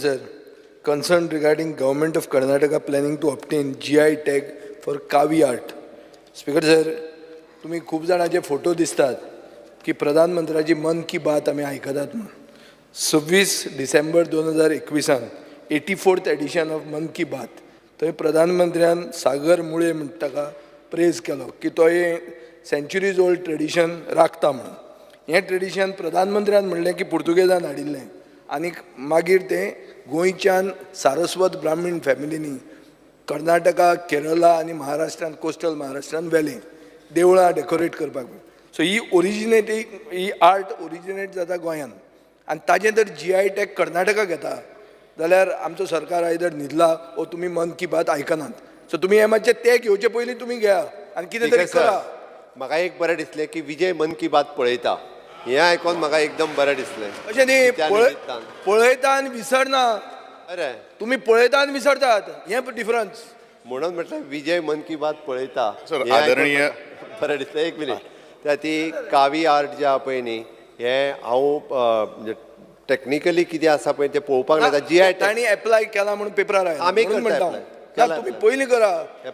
Sir, concern regarding Government of Karnataka planning to obtain GI tag for Kavi art. Speaker sir, तुम्ही खूप जणांचे photo दिसतात की प्रधानमंत्र्याची मन की बात आम्ही ऐकतात म्हणून 26 डिसेंबर 2021 84th एडिशन ऑफ मन की बात थंय प्रधानमंत्र्यान सागर मुळे म्हणटा ताका प्रेज केलो की तो हे सेंच्युरीज ओल्ड ट्रेडिशन राखता म्हणून हें ट्रेडिशन प्रधानमंत्र्यान म्हणलें की पुर्तुगेजान हाडिल्लें आनी मागीर तें गोंयच्यान सारस्वत ब्राह्मण फॅमिलीनी कर्नाटका केरला आनी महाराष्ट्रान कोस्टल महाराष्ट्रान व्हेलें देवळां डेकोरेट करपाक सो ही आर्ट ओरिजिनेट जाता गोंयान आनी ताजें जर GI टॅग कर्नाटका घेता जाल्यार आमचो सरकार आयदर न्हिदला ओ तुमी मन की बात आयकनात सो तुमी हे मातशें ते घेवचे पयलीं तुमी घेया आनी कितें तरी करा. म्हाका एक बरें दिसलें की विजय मन की बात पळयता हें आयकोन म्हाका एकदम बरें दिसलें. अशें न्ही पळयता आनी विसरना अरे तुमी पळयता आनी विसरतात हें डिफरन्स म्हणून म्हटलें विजय मन की बात पळयता सर, आदरणीय बरें दिसलें. एक मिनीट त्या ती कावी आर्ट जे आहा पळय न्ही हें हांव टॅक्निकली कितें आसा पळय तें पळोवपाक लागता. GI तांणी एप्लाय केला म्हणून पेपरार आयला आमी म्हणून करता म्हणटा apply. हांव. तुम्ही पयलीं करा.